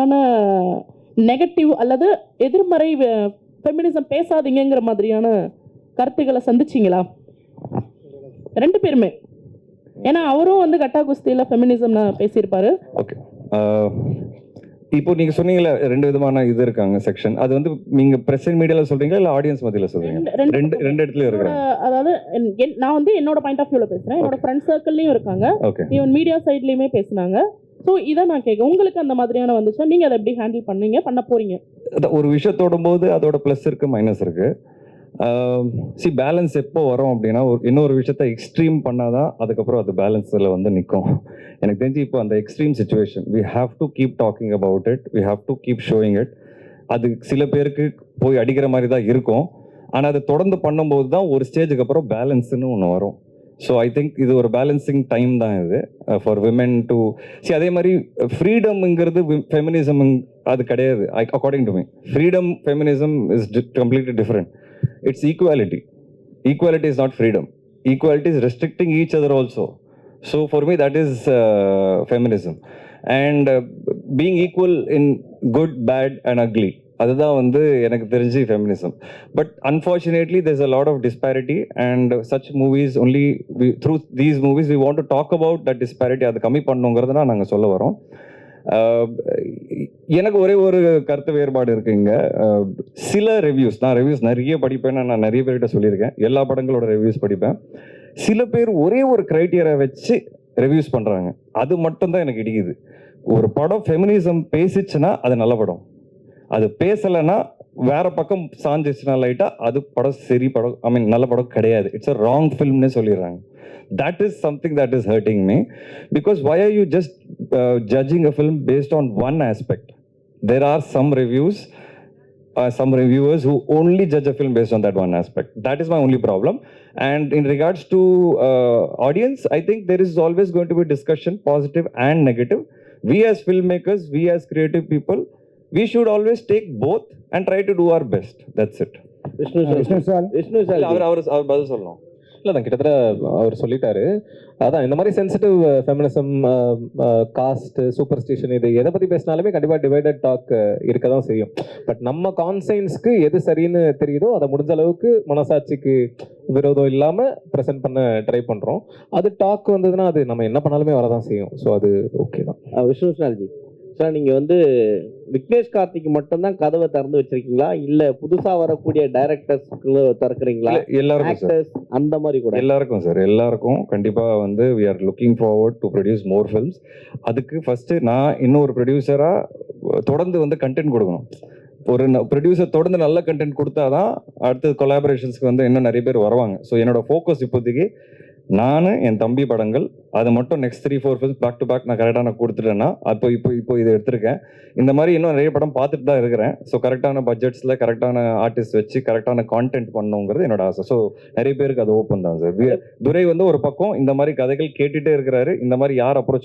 மாதிரியான நெகட்டிவ் அல்லது எதிர்மறை ஃபெமினிசம் பேசாதீங்கிற மாதிரியான கருத்துக்களை சந்திச்சிங்களா? ரெண்டு பேருமே. ஏன்னா அவரும் வந்து கட்டா குஸ்தியில் ஃபெமினிசம் பேசியிருப்பாரு. ஓகே, இப்போ நீங்க சொன்னீங்கல்ல ரெண்டு விதமான இது இருக்காங்க செக்ஷன். அது வந்து நீங்க பிரஸ் அண்ட் மீடியால சொல்றீங்களா இல்ல ஆடியன்ஸ் மத்தியில சொல்றீங்க? ரெண்டு இடத்துல இருக்காங்க. அதாவது நான் வந்து என்னோட பாயிண்ட் ஆஃப் வியூல பேசுறேன். என்னோட ஃப்ரெண்ட் சர்க்கிள்லயும் இருக்காங்க, ஈவன் மீடியா சைட்லயுமே பேசுனாங்க. ஸோ இதை நான் கேட்க, உங்களுக்கு அந்த மாதிரியான வந்துச்சா? நீங்க அதை எப்படி ஹேண்டில் பண்ண போறீங்க? ஒரு விஷயத்தோட போது அதோட ப்ளஸ் இருக்கு, மைனஸ் இருக்கு. பேலன்ஸ் எப்போ வரும் அப்படின்னா, இன்னொரு விஷயத்த எக்ஸ்ட்ரீம் பண்ணாதான் அதுக்கப்புறம் அது பேலன்ஸில் வந்து நிற்கும். எனக்கு தெரிஞ்சு இப்போ அந்த extreme situation, we have to keep talking about it, we have to keep showing it. அது சில பேருக்கு போய் அடிக்கிற மாதிரி தான் இருக்கும். ஆனால் அதை தொடர்ந்து பண்ணும்போது தான் ஒரு ஸ்டேஜுக்கு அப்புறம் பேலன்ஸ்னு ஒன்று வரும். ஸோ ஐ திங்க் இது ஒரு பேலன்சிங் டைம் தான் இது ஃபார் விமென் டு அதே மாதிரி ஃப்ரீடம்ங்கிறது ஃபெமினிசம் அது கிடையாது. According to me freedom feminism is completely different. It's equality. Equality is not freedom. Equality is restricting each other also. So for me that is feminism. And being equal in good, bad and ugly. அதுதான் வந்து எனக்கு தெரிஞ்சு feminism. But unfortunately there's a lot of disparity and such movies only through these movies we want to talk about that disparity. அது கம்மி பண்ணுங்கிறத நாங்கள் சொல்ல வரோம். எனக்கு ஒரே ஒரு கருத்து வேறுபாடு இருக்குங்க. சில ரிவ்யூஸ், நான் ரிவ்யூஸ் நிறைய படிப்பேன், நான் நிறைய பேர்கிட்ட சொல்லியிருக்கேன், எல்லா படங்களோட ரிவ்யூஸ் படிப்பேன். சில பேர் ஒரே ஒரு கிரைட்டீரியா வச்சு ரிவ்யூஸ் பண்ணுறாங்க, அது மட்டும்தான் எனக்கு இடிக்குது. ஒரு படம் ஃபெமினிசம் பேசிச்சுன்னா அது நல்ல படம், அது பேசலைன்னா வேற பக்கம் சாஞ்சிச்சுன்னா லைட்டா அது படம் சரி படம், ஐ மீன் நல்ல படம் கிடையாது, இட்ஸ் அ ராங் ஃபில்ம்னு சொல்லிடுறாங்க. That is something that is hurting me, because why are you just judging a film based on one aspect? There are some reviewers who only judge a film based on that one aspect. That is my only problem. And in regards to audience, I think there is always going to be discussion, positive and negative. We as filmmakers, we as creative people, we should always take both and try to do our best. That's it. Vishnu sir அவர் பதில் சொல்லணும். இல்லை தான் கிட்டத்தட்ட அவர் சொல்லிட்டாரு. அதான் இந்த மாதிரி சென்சிட்டிவ் ஃபெமினிசம், காஸ்ட், சூப்பர் ஸ்டிஷன், இது எதை பற்றி பேசினாலுமே கண்டிப்பாக டிவைடட் டாக் இருக்க தான் செய்யும். பட் நம்ம கான்சைன்ஸ்க்கு எது சரின்னு தெரியுதோ அதை முடிஞ்ச அளவுக்கு மனசாட்சிக்கு விரோதம் இல்லாமல் ப்ரெசென்ட் பண்ண ட்ரை பண்ணுறோம். அது டாக் வந்ததுன்னா அது நம்ம என்ன பண்ணாலுமே வரதான் செய்யும். ஸோ அது ஓகே தான். விஷ்ணு சார்ஜி சார், நீங்கள் வந்து விக்னேஷ் கார்த்திக்கு மட்டும்தான் கதவை திறந்து வச்சிருக்கீங்களா, இல்லை புதுசாக வரக்கூடிய டைரக்டர்ஸ்க்கு திறக்கிறீங்களா? எல்லாருக்கும் அந்த மாதிரி கூட எல்லாருக்கும் சார், எல்லாருக்கும் கண்டிப்பாக வந்து we are looking forward to produce more films. அதுக்கு ஃபர்ஸ்ட் நான் இன்னொரு ப்ரொடியூசராக தொடர்ந்து வந்து கண்டென்ட் கொடுக்கணும். ஒரு ப்ரொடியூசர் தொடர்ந்து நல்ல கண்டென்ட் கொடுத்தாதான் அடுத்த கொலாபரேஷன்ஸ்க்கு வந்து இன்னும் நிறைய பேர் வருவாங்க. ஸோ என்னோட ஃபோக்கஸ் இப்போதைக்கு நான் என் தம்பி படங்கள், அது மட்டும் next 3-4 films back to back நான் கரெக்டாக நான் கொடுத்துட்டேன்னா இப்போ இதை எடுத்திருக்கேன். இந்த மாதிரி இன்னும் நிறைய படம் பார்த்துட்டு தான் இருக்கிறேன். ஸோ கரெக்டான பட்ஜெட்ஸில் கரெக்டான ஆர்டிஸ்ட் வச்சு கரெக்டான கான்டென்ட் பண்ணணுங்கிறது என்னோட ஆசை. ஸோ நிறைய பேருக்கு அது ஓப்பன் தான் சார். துரை வந்து ஒரு பக்கம் இந்த மாதிரி கதைகள் கேட்டுகிட்டே இருக்கிறாரு. இந்த மாதிரி யார் அப்ரோச்